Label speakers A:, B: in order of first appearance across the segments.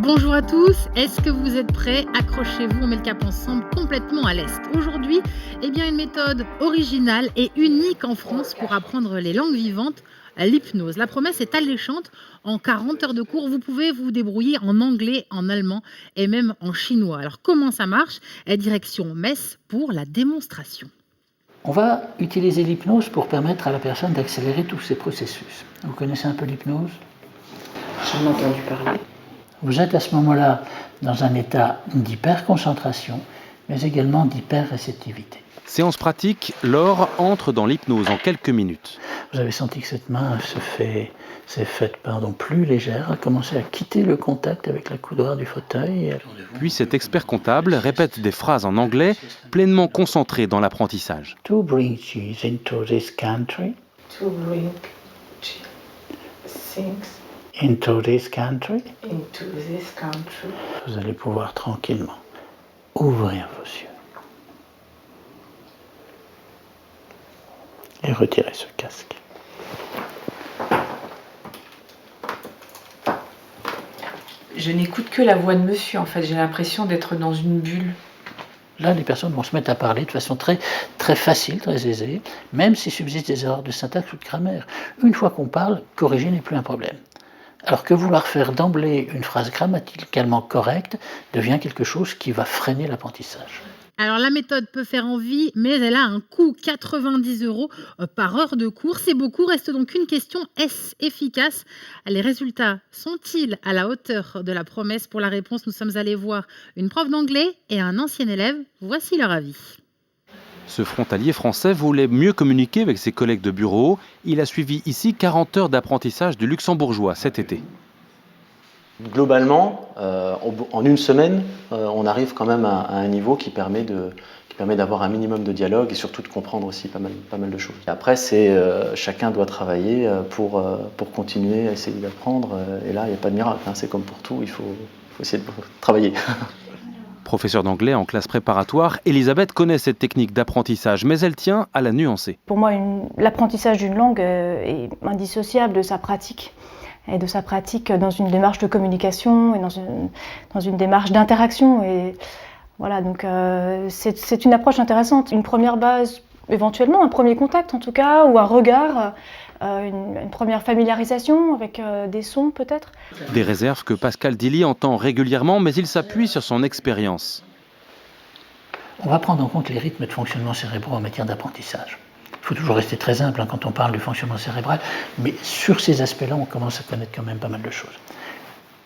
A: Bonjour à tous, est-ce que vous êtes prêts? Accrochez-vous, on met le cap ensemble complètement à l'est. Aujourd'hui, une méthode originale et unique en France pour apprendre les langues vivantes, l'hypnose. La promesse est alléchante. En 40 heures de cours, vous pouvez vous débrouiller en anglais, en allemand et même en chinois. Alors comment ça marche? Direction Metz pour la démonstration.
B: On va utiliser l'hypnose pour permettre à la personne d'accélérer tous ces processus. Vous connaissez un peu l'hypnose?
C: J'en ai entendu parler.
B: Vous êtes à ce moment-là dans un état d'hyperconcentration, mais également d'hyperréceptivité.
D: Séance pratique, Laure entre dans l'hypnose en quelques minutes.
B: Vous avez senti que cette main s'est faite plus légère, a commencé à quitter le contact avec la coudoir du fauteuil.
D: Puis cet expert comptable répète des phrases en anglais, pleinement concentré dans l'apprentissage.
B: To bring cheese into this country.
C: To bring things
B: Into this country.
C: into this country.
B: Vous allez pouvoir tranquillement ouvrir vos yeux et retirer ce casque.
C: Je n'écoute que la voix de monsieur, en fait. J'ai l'impression d'être dans une bulle.
B: Là, les personnes vont se mettre à parler de façon très, très facile, très aisée, même s'il subsiste des erreurs de syntaxe ou de grammaire. Une fois qu'on parle, corriger n'est plus un problème. Alors que vouloir faire d'emblée une phrase grammaticalement correcte devient quelque chose qui va freiner l'apprentissage.
A: Alors la méthode peut faire envie, mais elle a un coût, 90 € par heure de cours. C'est beaucoup, reste donc une question, est-ce efficace? Les résultats sont-ils à la hauteur de la promesse? Pour la réponse, nous sommes allés voir une prof d'anglais et un ancien élève. Voici leur avis.
D: Ce frontalier français voulait mieux communiquer avec ses collègues de bureau. Il a suivi ici 40 heures d'apprentissage du luxembourgeois cet été.
E: Globalement, en une semaine, on arrive quand même à un niveau qui permet d'avoir un minimum de dialogue et surtout de comprendre aussi pas mal de choses. Et après, chacun doit travailler pour continuer à essayer d'apprendre. Et là, il n'y a pas de miracle, hein, c'est comme pour tout, il faut essayer de travailler.
D: Professeure d'anglais en classe préparatoire, Elisabeth connaît cette technique d'apprentissage, mais elle tient à la nuancer.
F: Pour moi, l'apprentissage d'une langue est indissociable de sa pratique. Et de sa pratique dans une démarche de communication et dans une démarche d'interaction. Et voilà, donc c'est une approche intéressante. Une première base, éventuellement, un premier contact en tout cas, ou un regard, une première familiarisation avec des sons peut-être.
D: Des réserves que Pascal Dilly entend régulièrement, mais il s'appuie sur son expérience.
B: On va prendre en compte les rythmes de fonctionnement cérébraux en matière d'apprentissage. Il faut toujours rester très simple quand on parle du fonctionnement cérébral, mais sur ces aspects-là, on commence à connaître quand même pas mal de choses.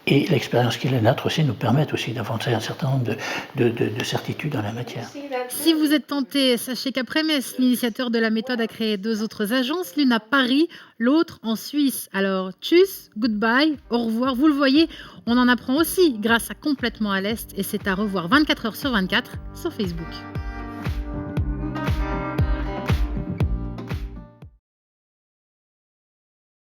B: Et l'expérience qui est la nôtre aussi nous permet aussi d'avancer un certain nombre de certitudes en la matière.
A: Si vous êtes tenté, sachez qu'après Metz, l'initiateur de la méthode a créé 2 autres agences, l'une à Paris, l'autre en Suisse. Alors, tchuss, goodbye, au revoir. Vous le voyez, on en apprend aussi grâce à Complètement à l'Est et c'est à revoir 24 heures sur 24 sur Facebook.